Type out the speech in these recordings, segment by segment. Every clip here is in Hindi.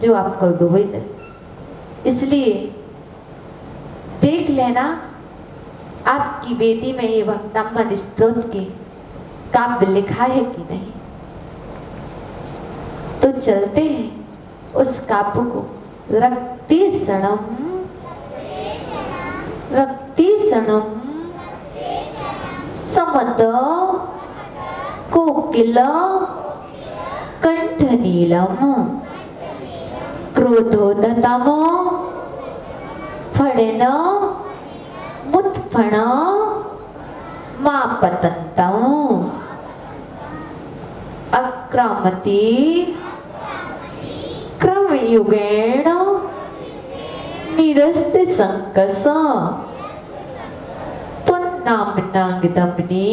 जो आपको डूबे दे। इसलिए देख लेना आपकी वेदी में ये भक्तम्बर स्तोत्र के काव्य लिखा है कि नहीं। तो चलते हैं उस काव्य को। रक्ति क्षणम समद कोकिल कंठ नीलम क्रोधोदतम फड़न मुत्फण मापतंतम अक्रामति क्रमयुगेण निरस्त संकस त्वन्नाम नागदम्नि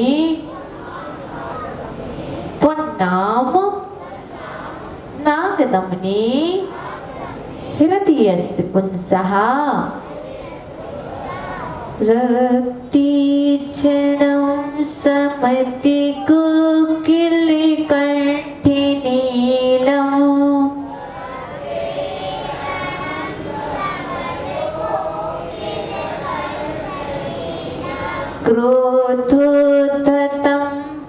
त्वन्नाम नागदम्नि हृदयस्य पुंसः रक्तिक्षणं समति कोकिलकण्ठे नीलम् क्रोधोद्धतं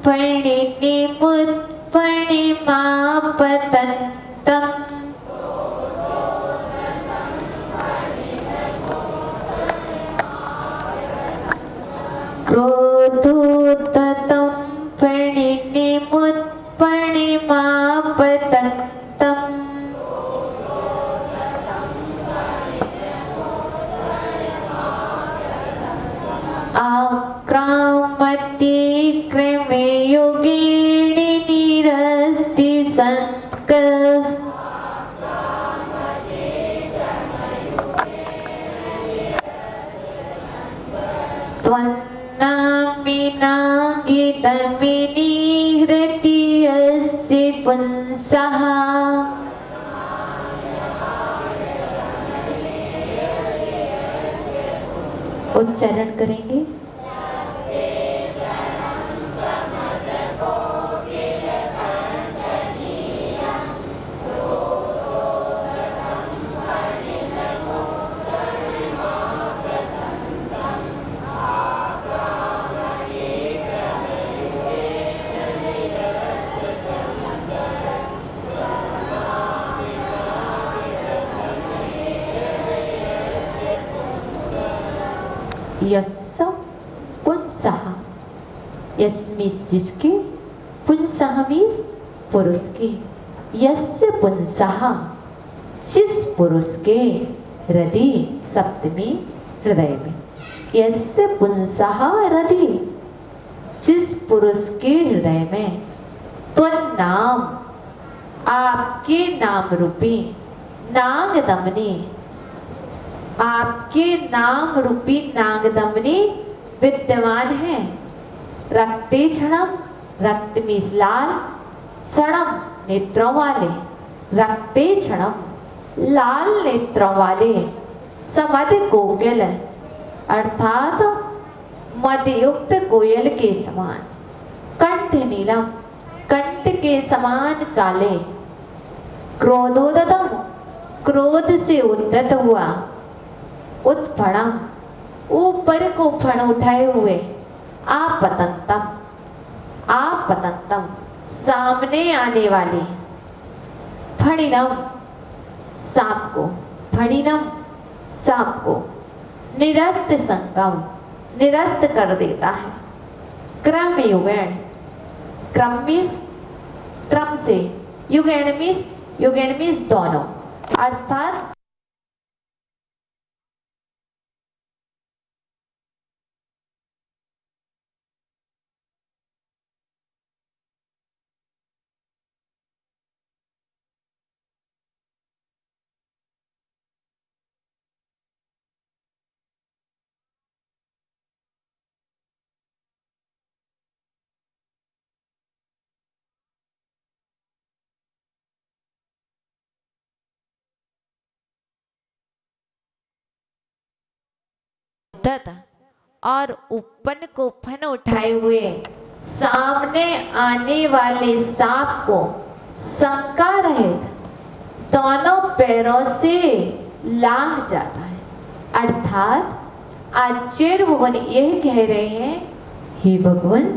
फणिनिमुत्फणिमापतन्तम् क्रोधोद्धतं फणिनिमुत्फणिमापतन्तम् आक्रामति क्रमे योगिनि निरस्ति संकस त्वन्नामिनागिदमिनि हृदयस्य पुंसः उच्चारण करेंगे। यस्य पुंसः, यस मीन्स जिसके, पुंसः मीन्स पुरुष के। यस्य पुंसः जिस पुरुष के, हृदय सप्तमी हृदय में, यस्य पुंसः हृदय जिस पुरुष के हृदय में, त्वन्नाम आपके नाम रूपी, नागदमनी आपके नाम रूपी नागदमनी विद्यमान है। रक्ते क्षणम, रक्त मीन्स लाल, क्षणम नेत्रों वाले, रक्ते क्षणम लाल नेत्रों वाले, समद कोकिल अर्थात मदयुक्त कोयल के समान, कंठ नीलम कंठ के समान काले, क्रोधोदतम क्रोध से उद्धत हुआ, उत्फणम ऊपर को फण उठाए हुए, आपतंतम आपतंतम सामने आने वाले, फणिनम सांप को, फणिनम सांप को, निरस्त संगम निरस्त कर देता है। क्रम युगेण, क्रम मीन्स क्रम से, युगेण मीन्स दोनों, अर्थात और उपन को फन उठाए हुए सामने आने वाले सांप को शंका रहित दोनों पैरों से लांघ जाता है। अर्थात आचार्य भगवान यह कह रहे हैं, हे भगवान,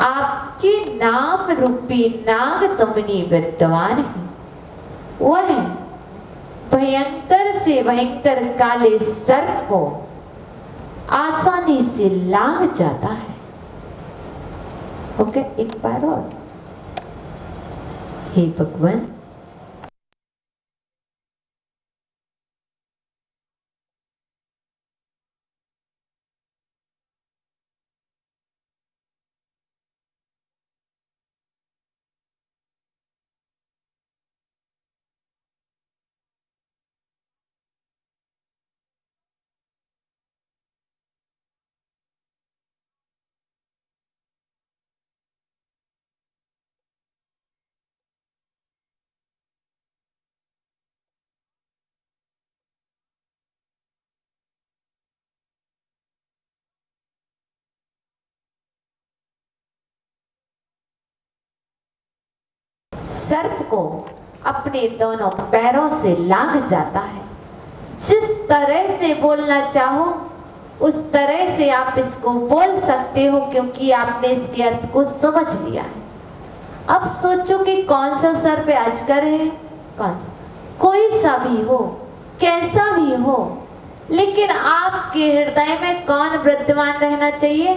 आपके नाम रूपी नाग तमनी विद्वान है। वह भयंकर से भयंकर काले सर्प को आसानी से लांघ जाता है। ओके, एक बार और, हे भगवान, सर्प को अपने दोनों पैरों से लांघ जाता है। जिस तरह से बोलना चाहो उस तरह से आप इसको बोल सकते हो, क्योंकि आपने इसके अर्थ को समझ लिया है। अब सोचो कि कौन सा सर्प अजगर है, कौन सा, कोई सा भी हो, कैसा भी हो, लेकिन आपके हृदय में कौन विद्यमान रहना चाहिए?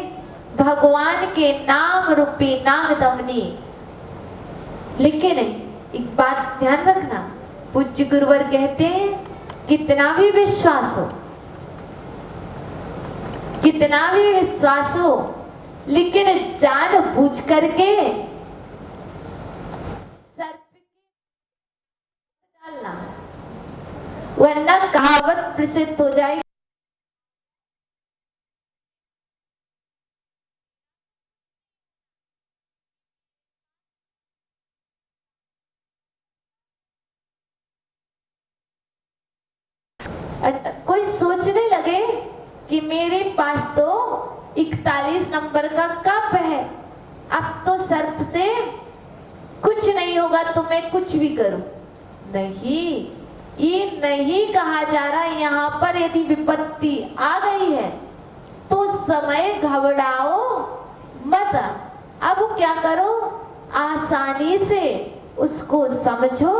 भगवान के नाम रूपी नाग दमनी। लेकिन एक बात ध्यान रखना, पूज्य गुरुवर कहते हैं, कितना भी विश्वास हो, कितना भी विश्वास हो, लेकिन जान बूझ करके सर्प डालना, वरना कहावत प्रसिद्ध हो जाएगी। कोई सोचने लगे कि मेरे पास तो 41 नंबर का कप है, अब तो सर्प से कुछ नहीं होगा, तो मैं कुछ भी करूं। नहीं, ये नहीं कहा जा रहा। यहाँ पर यदि विपत्ति आ गई है तो समय घबराओ मत। अब क्या करो, आसानी से उसको समझो,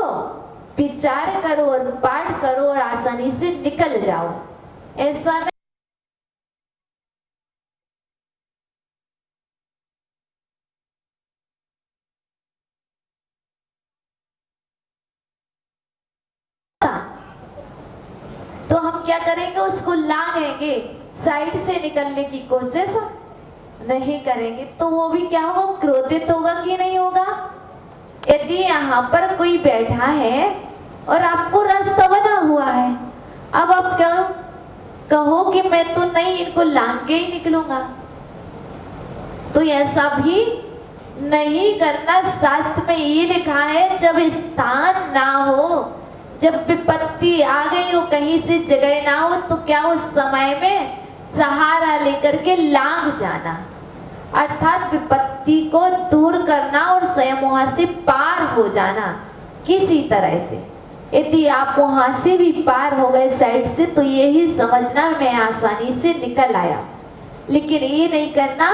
विचार करो और पाठ करो और आसानी से निकल जाओ। ऐसा नहीं तो हम क्या करेंगे, उसको लांघेंगे, साइड से निकलने की कोशिश नहीं करेंगे, तो वो भी क्या होगा, क्रोधित होगा कि नहीं होगा? यदि यहाँ पर कोई बैठा है और आपको रास्ता बना हुआ है, अब आप क्या कहो कि मैं तो नहीं, इनको लांघ के ही निकलूंगा, तो ऐसा भी नहीं करना। शास्त्र में ये लिखा है, जब स्थान ना हो, जब विपत्ति आ गई हो, कहीं से जगह ना हो, तो क्या उस समय में सहारा लेकर के लांघ जाना, अर्थात विपत्ति को दूर करना और स्वयं वहां से पार हो जाना किसी तरह से। यदि आप वहां से भी पार हो गए साइड से, तो यही समझना मैं आसानी से निकल आया। लेकिन ये नहीं करना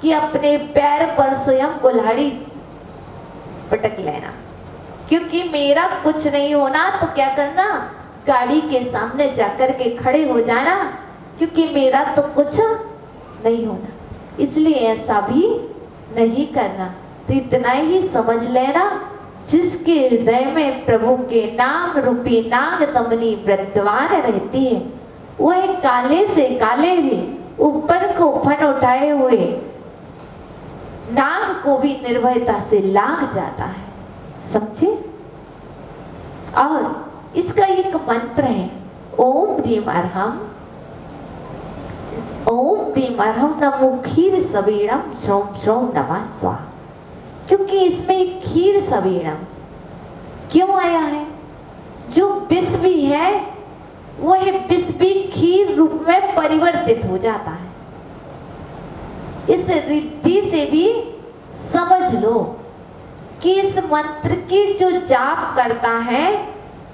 कि अपने पैर पर स्वयं कुल्हाड़ी पटक लेना, क्योंकि मेरा कुछ नहीं होना, तो क्या करना, गाड़ी के सामने जाकर के खड़े हो जाना, क्योंकि मेरा तो कुछ नहीं होना। इसलिए ऐसा भी नहीं करना। तो इतना ही समझ लेना, जिसके हृदय में प्रभु के नाम रूपी नाग दमनी विद्यमान रहती है, वह काले से काले भी ऊपर को फन उठाए हुए नाग को भी निर्भयता से लांघ जाता है। समझे? और इसका एक मंत्र है, ओम ह्रीम अर्हम, ओम ह्रीम अर्हम नमो क्षीर सबीरम श्रोम श्रोम नमः स्वाहा। क्योंकि इसमें क्षीर सबीरम क्यों आया है? जो विष भी है वह विष भी क्षीर रूप में परिवर्तित हो जाता है। इस रिद्धि से भी समझ लो कि इस मंत्र की जो जाप करता है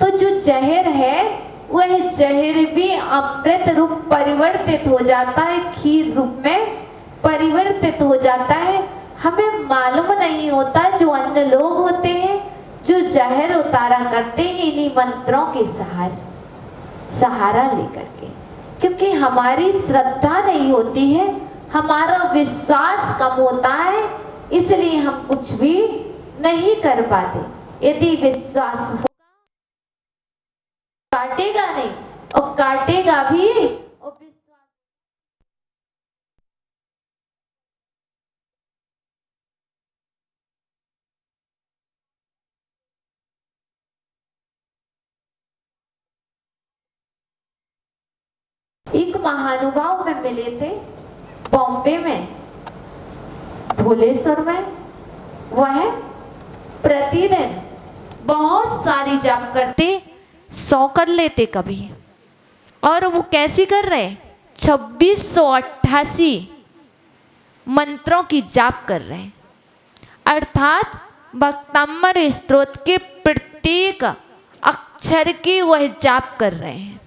तो जो जहर है वह जहर भी अमृत रूप परिवर्तित हो जाता है, खीर रूप में परिवर्तित हो जाता है। हमें मालूम नहीं होता, जो अन्य लोग होते हैं जो जहर उतारा करते हैं इन्हीं मंत्रों के सहारा लेकर के, क्योंकि हमारी श्रद्धा नहीं होती है, हमारा विश्वास कम होता है, इसलिए हम कुछ भी नहीं कर पाते। यदि विश्वास होगा काटेगा नहीं, और काटेगा भी और विश्वास। एक महानुभाव में मिले थे बॉम्बे में, भुलेश्वर में। वह प्रतिदिन बहुत सारी जाप करते, 100 कर लेते कभी। और वो कैसी कर रहे? 2688 मंत्रों की जाप कर रहे हैं, अर्थात भक्तामृत स्तोत्र के प्रत्येक अक्षर की वह जाप कर रहे हैं।